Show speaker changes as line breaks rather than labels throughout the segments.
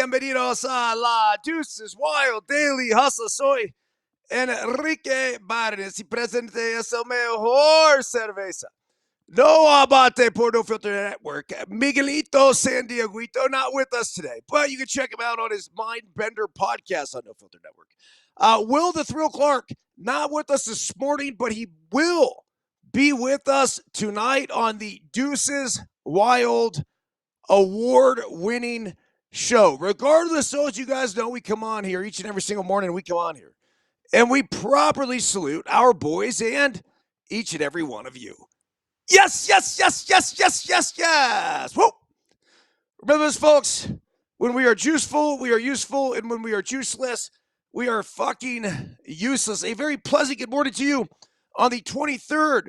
bienvenidos a la Deuces Wild Daily Hustle. Soy Enrique Byrnes y presente es el mejor cerveza. No abate por No Filter Network. Miguelito San Diego not with us today, but you can check him out on his Mindbender podcast on No Filter Network. Will the Thrill Clark not with us this morning, but he will be with us tonight on the Deuces Wild award-winning show. Regardless, so as you guys know, we come on here each and every single morning. We come on here and we properly salute our boys and each and every one of you. Yes, yes, yes, yes, yes, yes, yes. Whoa. Remember this, folks. When we are juiceful, we are useful. And when we are juiceless, we are fucking useless. A very pleasant good morning to you on the 23rd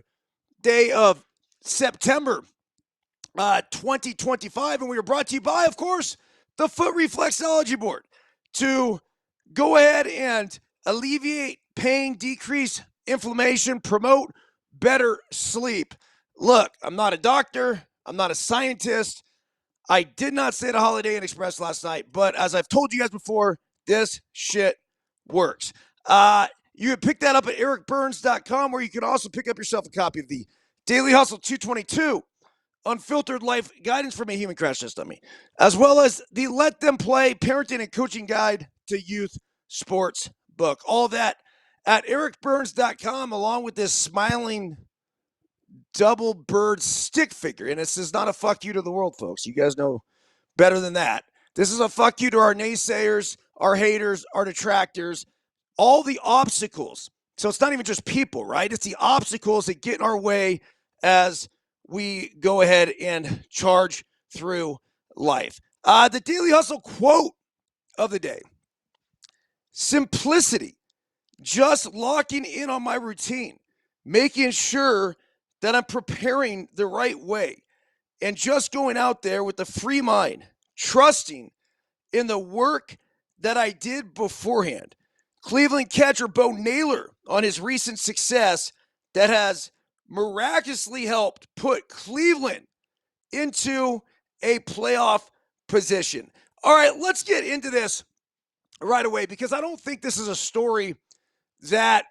day of September 2025. And we are brought to you by, of course, the Foot Reflexology Board to go ahead and alleviate pain, decrease inflammation, promote better sleep. Look, I'm not a doctor. I'm not a scientist. I did not stay at a Holiday Inn Express last night, but as I've told you guys before, this shit works. You can pick that up at ericbyrnes.com, where you can also pick up yourself a copy of the Daily Hustle 222, Unfiltered Life Guidance from a Human Crash Test Dummy, as well as the Let Them Play Parenting and Coaching Guide to Youth Sports book. All that at ericbyrnes.com, along with this smiling double bird stick figure. And this is not a fuck you to the world, folks. You guys know better than that. This is a fuck you to our naysayers, our haters, our detractors, all the obstacles. So it's not even just people, right? It's the obstacles that get in our way as we go ahead and charge through life. The Daily Hustle quote of the day: simplicity, just locking in on my routine, making sure that I'm preparing the right way, and just going out there with a free mind, trusting in the work that I did beforehand. Cleveland catcher Bo Naylor on his recent success that has miraculously helped put Cleveland into a playoff position. All right, let's get into this right away, because I don't think this is a story that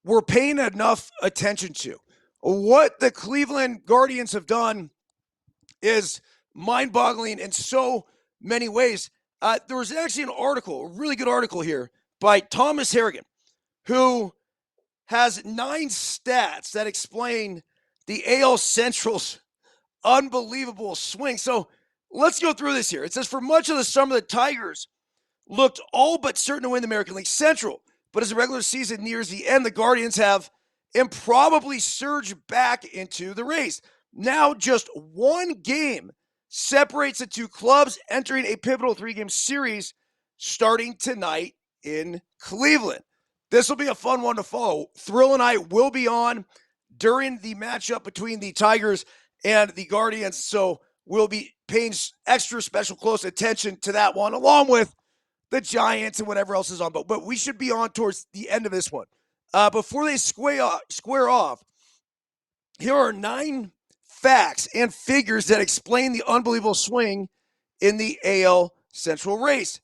we're paying enough attention to. What the Cleveland Guardians have done is mind-boggling in so many ways. There was actually an article, a really good article here, by Thomas Harrigan, who has 9 stats that explain the AL Central's unbelievable swing. So let's go through this here. It says, for much of the summer, the Tigers looked all but certain to win the American League Central. But as the regular season nears the end, the Guardians have improbably surged back into the race. Now just one game separates the two clubs, entering a pivotal 3-game series starting tonight in Cleveland. This will be a fun one to follow. Thrill and I will be on during the matchup between the Tigers and the Guardians, so we'll be paying extra special close attention to that one, along with the Giants and whatever else is on. But we should be on towards the end of this one. Before they square off, here are 9 facts and figures that explain the unbelievable swing in the AL Central race.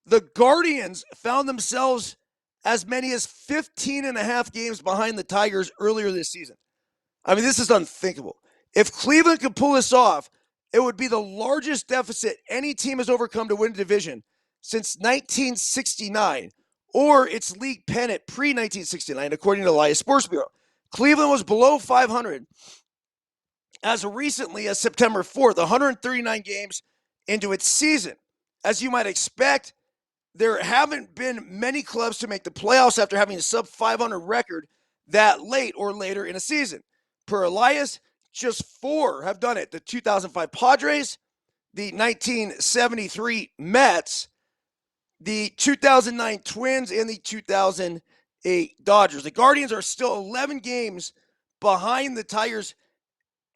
The Guardians found themselves as many as 15 and a half games behind the Tigers earlier this season. I mean, this is unthinkable. If Cleveland could pull this off, it would be the largest deficit any team has overcome to win a division since 1969, or its league pennant pre-1969, according to the Elias Sports Bureau. Cleveland was below 500 as recently as September 4th, 139 games into its season. As you might expect, there haven't been many clubs to make the playoffs after having a sub-500 record that late or later in a season. Per Elias, just 4 have done it: the 2005 Padres, the 1973 Mets, the 2009 Twins, and the 2008 Dodgers. The Guardians are still 11 games behind the Tigers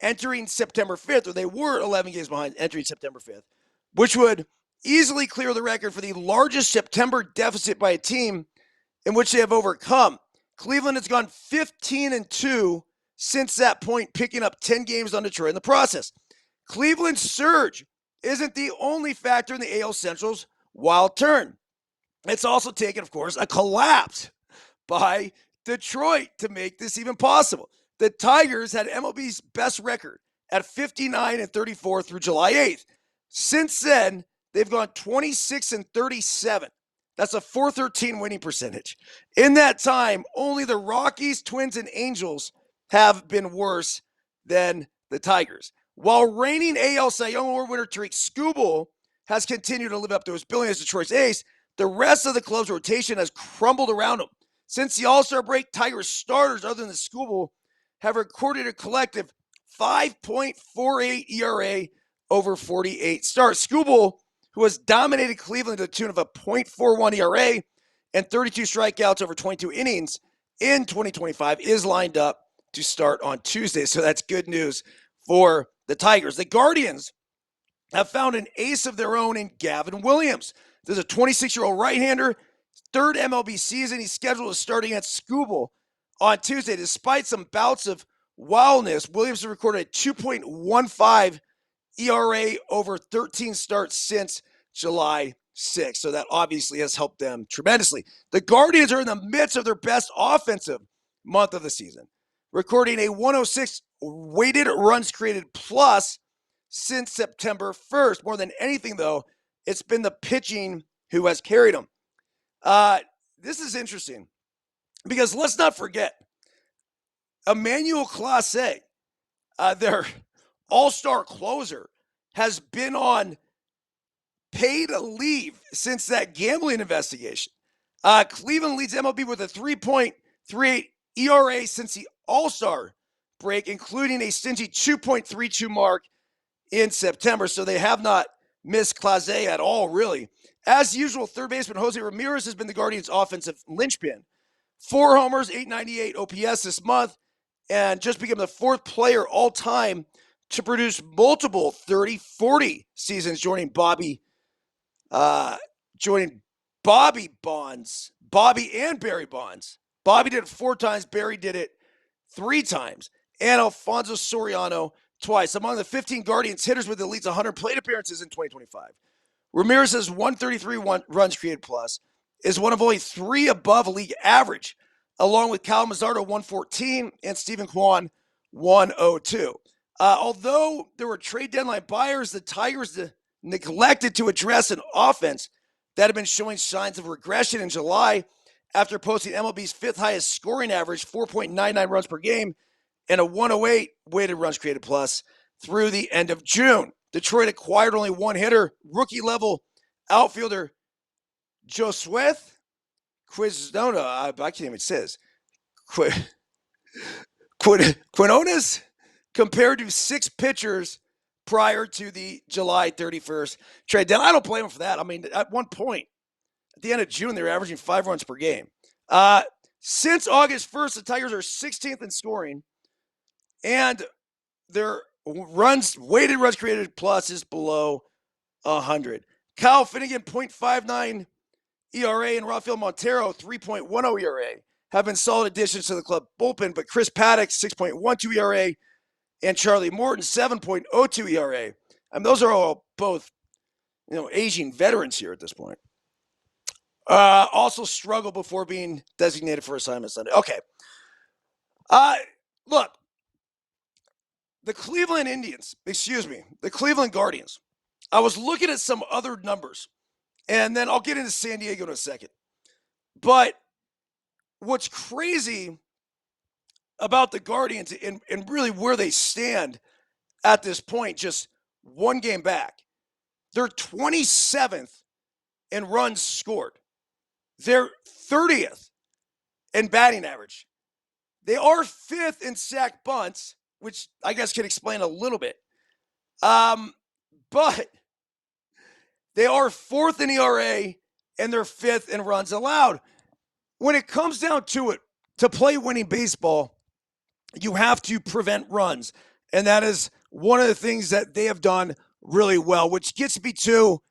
entering September 5th, or they were 11 games behind entering September 5th, which would easily clear the record for the largest September deficit by a team in which they have overcome. Cleveland has gone 15-2 since that point, picking up 10 games on Detroit in the process. Cleveland's surge isn't the only factor in the AL Central's wild turn. It's also taken, of course, a collapse by Detroit to make this even possible. The Tigers had MLB's best record at 59-34 through July 8th. Since then, they've gone 26-37. That's a .413 winning percentage. In that time, only the Rockies, Twins, and Angels have been worse than the Tigers. While reigning AL Cy Young Award winner Tariq Skubal has continued to live up to his billing as Detroit's ace, the rest of the club's rotation has crumbled around him. Since the All-Star break, Tigers starters other than Skubal have recorded a collective 5.48 ERA over 48 starts. Skubal, who has dominated Cleveland to the tune of a .41 ERA and 32 strikeouts over 22 innings in 2025, is lined up to start on Tuesday. So that's good news for the Tigers. The Guardians have found an ace of their own in Gavin Williams. There's a 26-year-old right-hander, third MLB season. He's scheduled to start against Skubal on Tuesday. Despite some bouts of wildness, Williams has recorded a 2.15 ERA over 13 starts since July 6th. So that obviously has helped them tremendously. The Guardians are in the midst of their best offensive month of the season, recording a 106 weighted runs created plus since September 1st. More than anything, though, it's been the pitching who has carried them. This is interesting because let's not forget, Emmanuel Clase, their all-star closer, has been on paid leave since that gambling investigation. Cleveland leads MLB with a 3.38 ERA since the All-Star break, including a stingy 2.32 mark in September. So they have not missed Clase at all, really. As usual, third baseman Jose Ramirez has been the Guardians' offensive linchpin. 4 homers, 898 OPS this month, and just became the 4th player all time to produce multiple 30-40 seasons, joining Bobby Bonds, Bobby and Barry Bonds. Bobby did it 4 times, Barry did it 3 times, and Alfonso Soriano twice. Among the 15 Guardians hitters with at least 100 plate appearances in 2025, Ramirez's 133 runs created plus is one of only 3 above league average, along with Cal Mazzardo 114 and Stephen Kwan 102. Although there were trade deadline buyers, the Tigers neglected to address an offense that had been showing signs of regression in July after posting MLB's 5th highest scoring average, 4.99 runs per game, and a 108 weighted runs created plus through the end of June. Detroit acquired only 1 hitter, rookie-level outfielder Josué Quinones. I can't even say this. Quinones, compared to 6 pitchers prior to the July 31st trade deadline. I don't blame him for that. I mean, at one point, at the end of June, they were averaging 5 runs per game. Since August 1st, the Tigers are 16th in scoring, and their weighted runs created plus is below 100. Kyle Finnegan, 0.59 ERA, and Rafael Montero, 3.10 ERA, have been solid additions to the club bullpen, but Chris Paddock, 6.12 ERA, and Charlie Morton, 7.02 ERA. I mean, those are all both, aging veterans here at this point. Also struggled before being designated for assignment Sunday. Okay. Look, the Cleveland Guardians. I was looking at some other numbers, and then I'll get into San Diego in a second. But what's crazy about the Guardians and really where they stand at this point, just 1 game back, they're 27th in runs scored. They're 30th in batting average. They are 5th in sack bunts, which I guess can explain a little bit. But they are 4th in ERA, and they're 5th in runs allowed. When it comes down to it, to play winning baseball, you have to prevent runs. And that is one of the things that they have done really well, which gets me to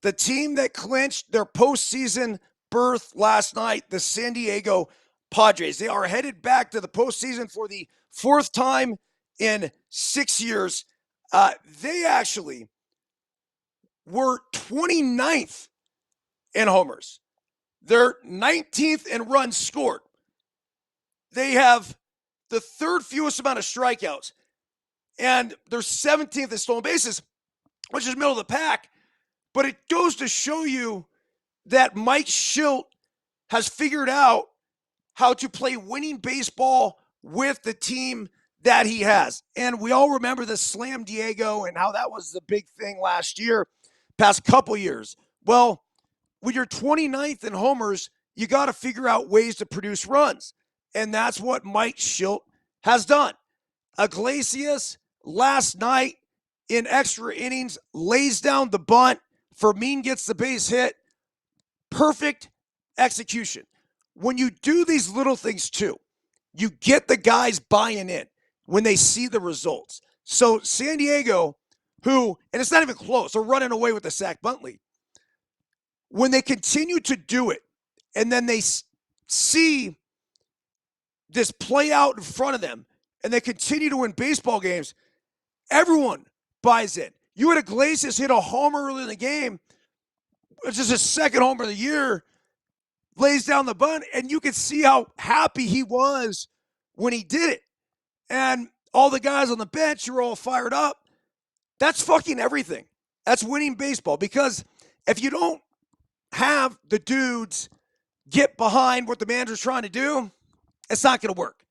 the team that clinched their postseason berth last night, the San Diego Padres. They are headed back to the postseason for the 4th time in 6 years. They actually were 29th in homers. They're 19th in runs scored. They have the third fewest amount of strikeouts. And they're 17th in stolen bases, which is middle of the pack. But it goes to show you that Mike Shildt has figured out how to play winning baseball with the team that he has. And we all remember the Slam Diego and how that was the big thing last year, past couple years. Well, when you're 29th in homers, you got to figure out ways to produce runs. And that's what Mike Shildt has done. Iglesias last night in extra innings lays down the bunt. Fermin gets the base hit. Perfect execution. When you do these little things too, you get the guys buying in when they see the results. So San Diego, who, and it's not even close, they're running away with the sack bunt lead. When they continue to do it, and then they see this play out in front of them, and they continue to win baseball games, everyone buys in. You had Iglesias hit a homer early in the game, which is his second homer of the year, lays down the bunt, and you could see how happy he was when he did it. And all the guys on the bench are all fired up. That's fucking everything. That's winning baseball, because if you don't have the dudes get behind what the manager's trying to do, it's not going to work.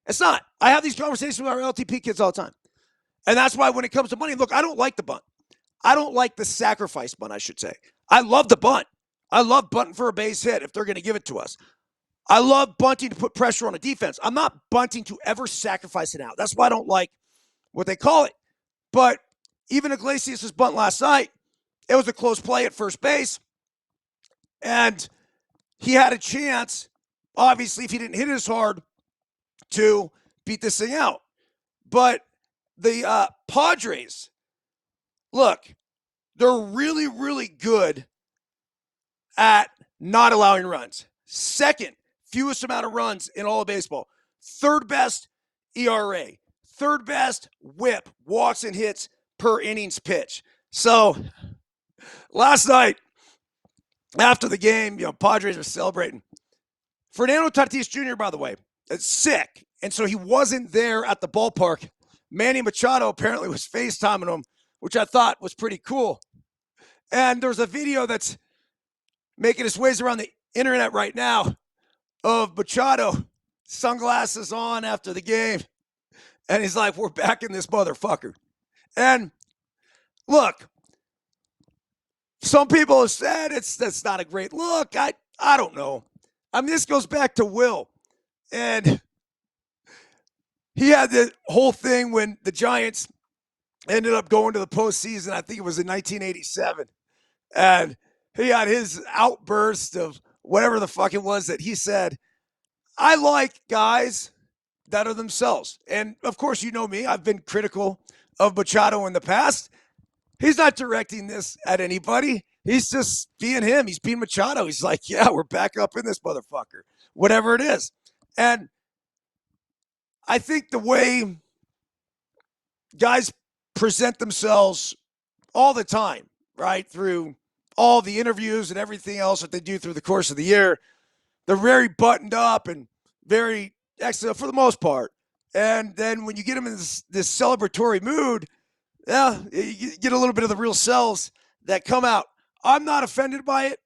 It's not. I have these conversations with our LTP kids all the time. And that's why when it comes to money, look, I don't like the bunt. I don't like the sacrifice bunt, I should say. I love the bunt. I love bunting for a base hit if they're going to give it to us. I love bunting to put pressure on a defense. I'm not bunting to ever sacrifice it out. That's why I don't like what they call it. But even Iglesias' bunt last night, it was a close play at first base. And he had a chance, obviously, if he didn't hit it as hard, to beat this thing out. But the Padres, look, they're really, really good at not allowing runs. Second fewest amount of runs in all of baseball. Third best ERA. Third best whip, walks and hits per innings pitch. So last night, after the game, Padres were celebrating. Fernando Tatis Jr., by the way, is sick, and so he wasn't there at the ballpark. Manny Machado apparently was FaceTiming him, which I thought was pretty cool. And there's a video that's making its ways around the internet right now of Machado, sunglasses on after the game, and he's like, "We're back in this motherfucker." And look, some people have said that's not a great look. I don't know. I mean, this goes back to Will. And he had the whole thing when the Giants ended up going to the postseason. I think it was in 1987. And he had his outburst of whatever the fuck it was that he said. I like guys that are themselves. And, of course, you know me. I've been critical of Machado in the past. He's not directing this at anybody. He's just being him. He's being Machado. He's like, yeah, we're back up in this motherfucker, whatever it is. And I think the way guys present themselves all the time, right, through all the interviews and everything else that they do through the course of the year, they're very buttoned up and very excellent for the most part. And then when you get them in this celebratory mood, yeah, you get a little bit of the real selves that come out. I'm not offended by it,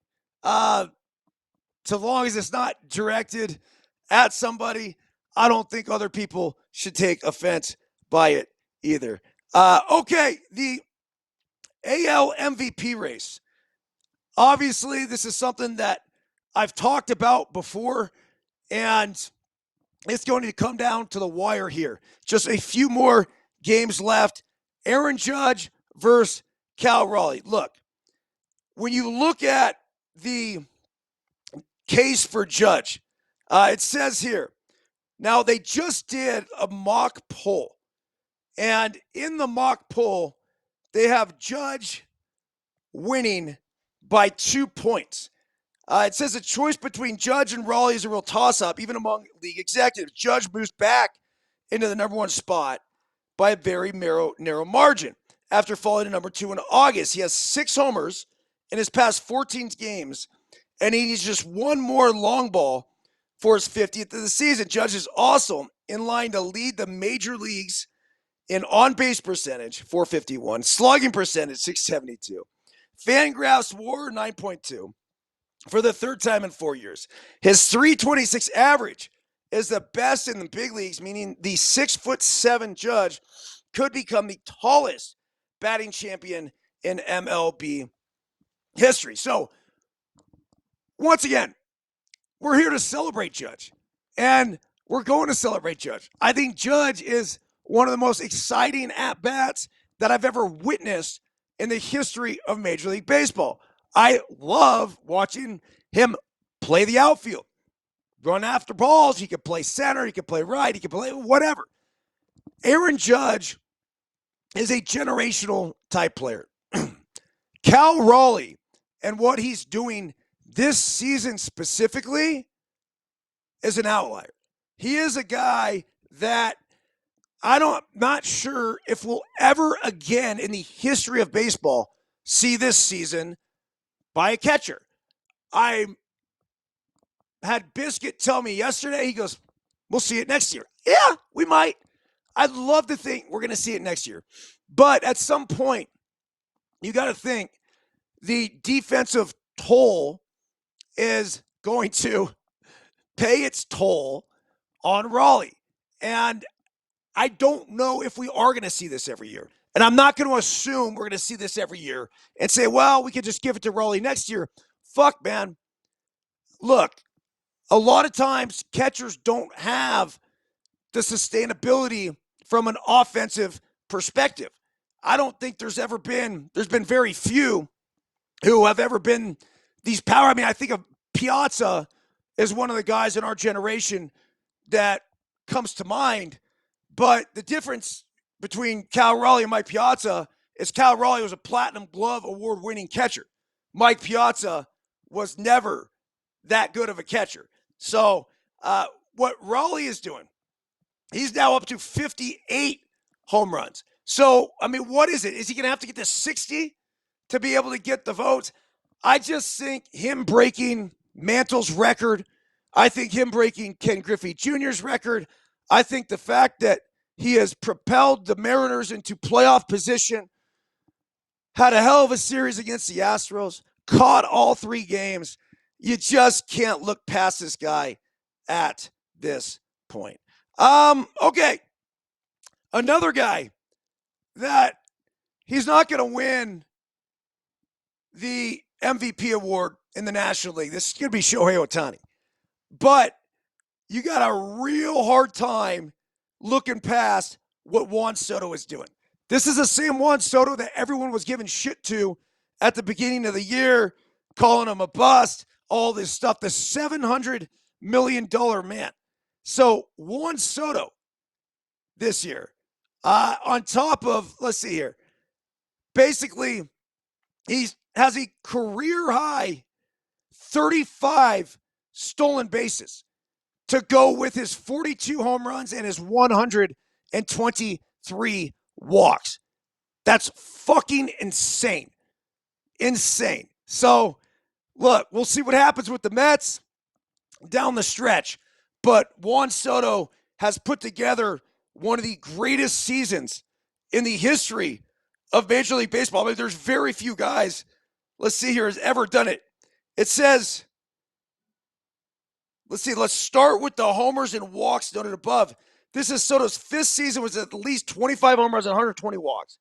so long as it's not directed at somebody. I don't think other people should take offense by it either. Okay, the AL MVP race. Obviously, this is something that I've talked about before, and it's going to come down to the wire here. Just a few more games left. Aaron Judge versus Cal Raleigh. Look, when you look at the case for Judge, it says here, now they just did a mock poll. And in the mock poll, they have Judge winning by 2 points. It says a choice between Judge and Raleigh is a real toss-up, even among league executives. Judge moves back into the number one spot by a very narrow margin after falling to number two in August. He has 6 homers in his past 14 games and he needs just one more long ball for his 50th of the season. Judge is also in line to lead the major leagues in on-base percentage, 451, slugging percentage, 672, Fangraphs WAR, 9.2, for the third time in 4 years. His 326 average is the best in the big leagues, meaning the 6'7" Judge could become the tallest batting champion in MLB history. So, once again, we're here to celebrate Judge, and we're going to celebrate Judge. I think Judge is one of the most exciting at-bats that I've ever witnessed in the history of Major League Baseball. I love watching him play the outfield, run after balls. He could play center, he could play right, he could play whatever. Aaron Judge is a generational type player. Cal Raleigh and what he's doing this season specifically is an outlier. He is a guy that not sure if we'll ever again in the history of baseball see this season by a catcher. I had Biscuit tell me yesterday, he goes, we'll see it next year. Yeah, we might. I'd love to think we're going to see it next year. But at some point, you got to think the defensive toll is going to pay its toll on Raleigh. And I don't know if we are going to see this every year. And I'm not going to assume we're going to see this every year and say, well, we could just give it to Raleigh next year. Fuck, man. Look, a lot of times catchers don't have the sustainability from an offensive perspective. I don't think there's been very few who have ever been these power. I mean, I think of Piazza is one of the guys in our generation that comes to mind. But the difference between Cal Raleigh and Mike Piazza is Cal Raleigh was a Platinum Glove award-winning catcher. Mike Piazza was never that good of a catcher. So what Raleigh is doing, he's now up to 58 home runs. So, I mean, what is it? Is he going to have to get to 60 to be able to get the votes? I just think him breaking Mantle's record, I think him breaking Ken Griffey Jr.'s record, I think the fact that he has propelled the Mariners into playoff position, had a hell of a series against the Astros, caught all 3 games. You just can't look past this guy at this point. Okay. Another guy that he's not going to win the MVP award in the National League. This is going to be Shohei Ohtani. But you got a real hard time looking past what Juan Soto is doing. This is the same Juan Soto that everyone was giving shit to at the beginning of the year, calling him a bust, all this stuff, the $700 million man. So Juan Soto this year, on top of, let's see here, basically he has a career high 35 stolen bases to go with his 42 home runs and his 123 walks. That's fucking insane. Insane. So, look, we'll see what happens with the Mets down the stretch. But Juan Soto has put together one of the greatest seasons in the history of Major League Baseball. I mean, there's very few guys, let's see here, has ever done it. It says, let's start with the homers and walks noted above. This is Soto's 5th season, was at least 25 home runs and 120 walks.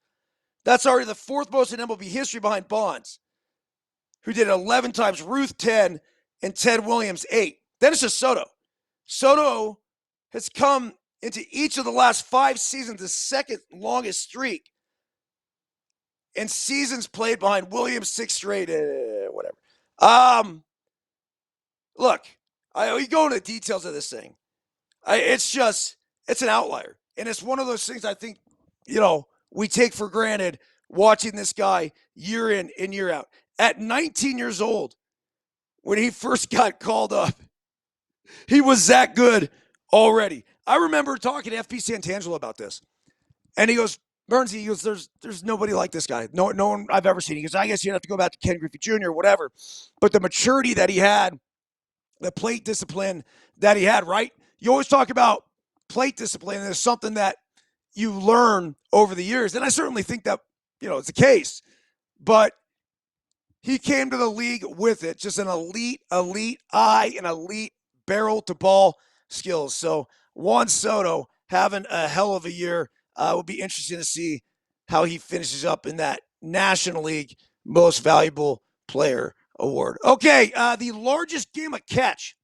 That's already the 4th most in MLB history behind Bonds, who did it 11 times, Ruth 10, and Ted Williams 8. Then it's just Soto. Soto has come into each of the last 5 seasons the 2nd longest streak in seasons played behind Williams, 6 straight, whatever. Look, we go into the details of this thing. It's an outlier. And it's one of those things I think, we take for granted watching this guy year in and year out. At 19 years old, when he first got called up, he was that good already. I remember talking to FP Santangelo about this. And he goes, Byrnes, he goes, there's nobody like this guy. No one I've ever seen. He goes, I guess you'd have to go back to Ken Griffey Jr. or whatever. But the maturity that he had, the plate discipline that he had, right? You always talk about plate discipline, and there's something that you learn over the years. And I certainly think that, it's the case. But he came to the league with it, just an elite eye and elite barrel to ball skills. So Juan Soto having a hell of a year. Will be interesting to see how he finishes up in that National League Most Valuable Player award. Okay, the largest game of catch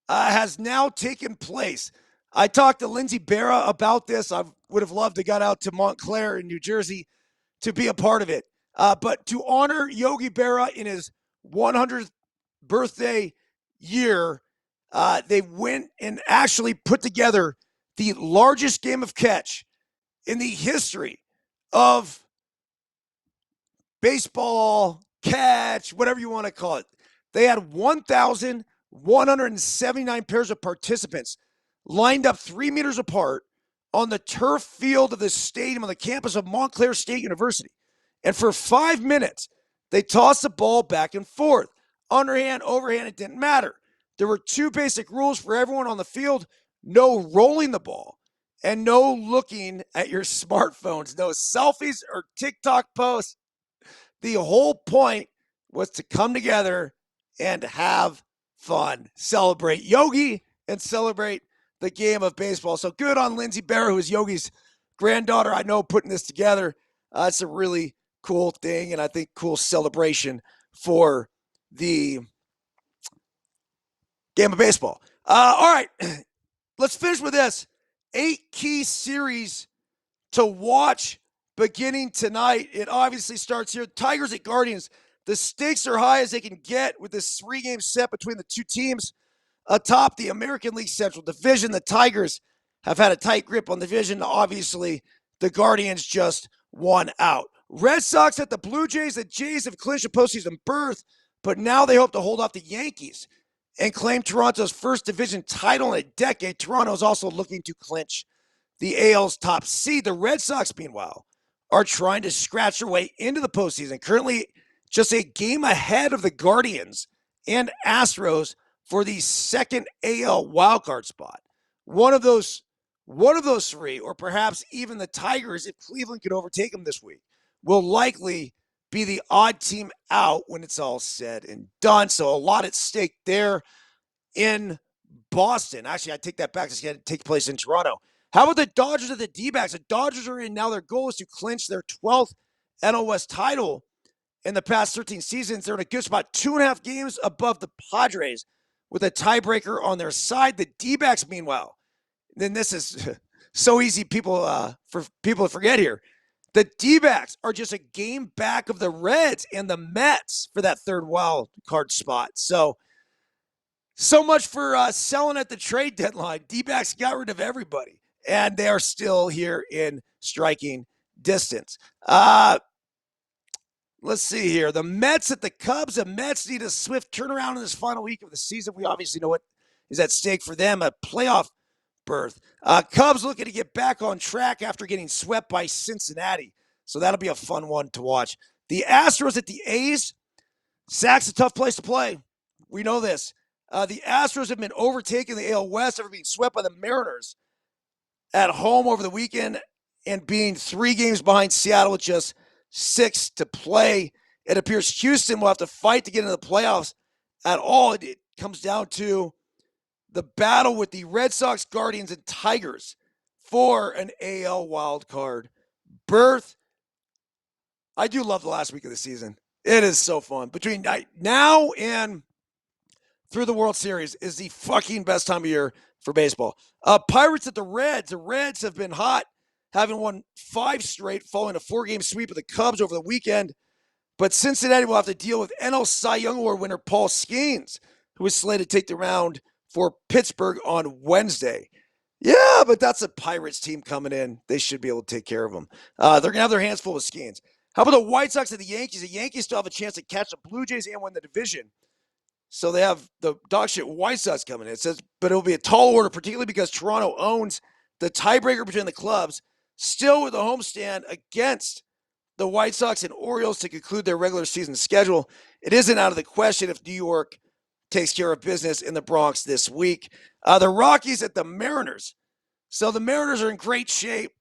has now taken place. I talked to Lindsey Berra about this. I would have loved to got out to Montclair in New Jersey to be a part of it. But to honor Yogi Berra in his 100th birthday year, they went and actually put together the largest game of catch in the history of baseball, catch, whatever you want to call it. They had 1,179 pairs of participants lined up 3 meters apart on the turf field of the stadium on the campus of Montclair State University. And for 5 minutes, they tossed the ball back and forth. Underhand, overhand, it didn't matter. There were 2 basic rules for everyone on the field: no rolling the ball and no looking at your smartphones, no selfies or TikTok posts. The whole point was to come together and have fun, celebrate Yogi and celebrate the game of baseball. So good on Lindsey Berra, who is Yogi's granddaughter. I know, putting this together. It's a really cool thing, and I think cool celebration for the game of baseball. All right, let's finish with this. 8 key series to watch beginning tonight. It obviously starts here. Tigers at Guardians. The stakes are high as they can get with this 3-game set between the two teams. Atop the American League Central Division, the Tigers have had a tight grip on the division. Obviously, the Guardians just won out. Red Sox at the Blue Jays. The Jays have clinched a postseason berth, but now they hope to hold off the Yankees and claim Toronto's first division title in a decade. Toronto is also looking to clinch the AL's top seed. The Red Sox, meanwhile, are trying to scratch their way into the postseason. Currently, just a game ahead of the Guardians and Astros for the second AL wildcard spot. One of those 3, or perhaps even the Tigers, if Cleveland could overtake them this week, will likely be the odd team out when it's all said and done. So a lot at stake there in Boston. Actually, I take that back. It's going to take place in Toronto. How about the Dodgers at the D-backs? The Dodgers are in now. Their goal is to clinch their 12th NL West title in the past 13 seasons. They're in a good spot, 2.5 games above the Padres with a tiebreaker on their side. The D-backs, meanwhile, then this is so easy for people to forget here. The D-backs are just a game back of the Reds and the Mets for that third wild card spot. So much for selling at the trade deadline. D-backs got rid of everybody, and they are still here in striking distance. Let's see here. The Mets at the Cubs. The Mets need a swift turnaround in this final week of the season. We obviously know what is at stake for them, a playoff berth. Cubs looking to get back on track after getting swept by Cincinnati. So that'll be a fun one to watch. The Astros at the A's. Sac's a tough place to play. We know this. The Astros have been overtaking the AL West after being swept by the Mariners at home over the weekend and being 3 games behind Seattle with just 6 to play. It appears Houston will have to fight to get into the playoffs at all. It comes down to the battle with the Red Sox, Guardians, and Tigers for an AL wildcard berth. I do love the last week of the season. It is so fun. Between now and through the World Series is the fucking best time of year for baseball. Pirates at the Reds. The Reds have been hot, having won 5 straight following a 4-game sweep of the Cubs over the weekend. But Cincinnati will have to deal with NL Cy Young Award winner Paul Skeens, who is slated to take the round for Pittsburgh on Wednesday. Yeah, but that's a Pirates team coming in. They should be able to take care of them. They're going to have their hands full with Skeens. How about the White Sox and the Yankees? The Yankees still have a chance to catch the Blue Jays and win the division. So they have the dog shit White Sox coming in. It says, but it'll be a tall order, particularly because Toronto owns the tiebreaker between the clubs. still with a homestand against the White Sox and Orioles to conclude their regular season schedule. It isn't out of the question if New York takes care of business in the Bronx this week. The Rockies at the Mariners. So the Mariners are in great shape.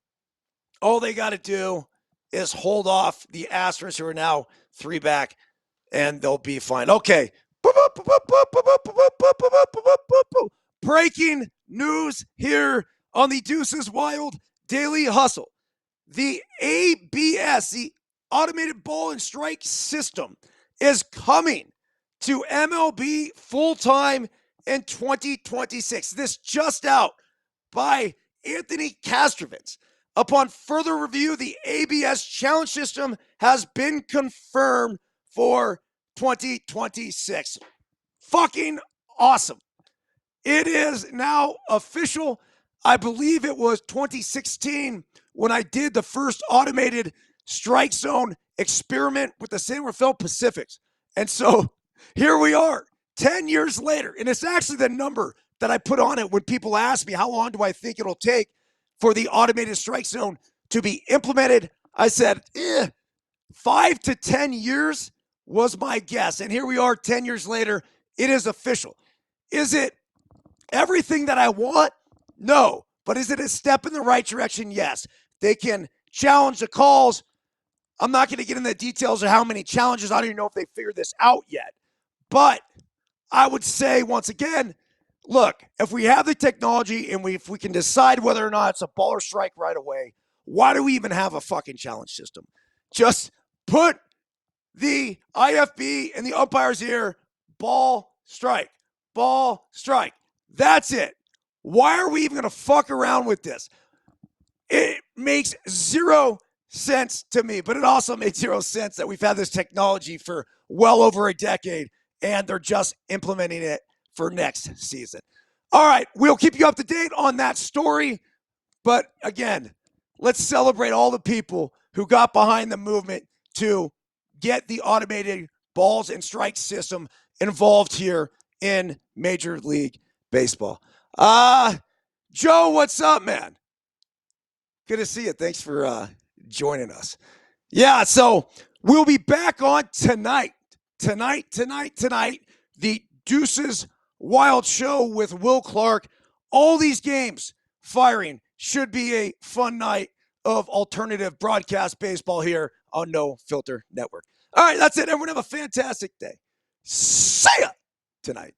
All they got to do is hold off the Astros, who are now 3 back, and they'll be fine. Okay. Breaking news here on the Deuces Wild Daily Hustle. The ABS, the Automated Ball and Strike System, is coming to MLB full-time in 2026. This just out by Anthony Kastrovitz. Upon further review, the ABS challenge system has been confirmed for 2026. Fucking awesome. It is now official. I believe it was 2016 when I did the first automated strike zone experiment with the San Rafael Pacifics. And so here we are 10 years later. And it's actually the number that I put on it when people ask me, how long do I think it'll take for the automated strike zone to be implemented? I said, 5 to 10 years was my guess. And here we are 10 years later. It is official. Is it everything that I want? No. But is it a step in the right direction? Yes. They can challenge the calls. I'm not going to get into the details of how many challenges. I don't even know if they figured this out yet. But I would say, once again, look, if we have the technology and if we can decide whether or not it's a ball or strike right away, why do we even have a fucking challenge system? Just put the IFB in the umpire's ear, ball, strike, ball, strike. That's it. Why are we even going to fuck around with this? It makes zero sense to me, but it also makes zero sense that we've had this technology for well over a decade and they're just implementing it for next season. All right, we'll keep you up to date on that story. But again, let's celebrate all the people who got behind the movement to get the automated balls and strike system involved here in Major League Baseball. Joe, what's up, man? Good to see you. Thanks for joining us. Yeah, so we'll be back on tonight. Tonight. The Deuces Wild Show with Will Clark. All these games firing. Should be a fun night of alternative broadcast baseball here on No Filter Network. All right, that's it. Everyone have a fantastic day. See ya tonight.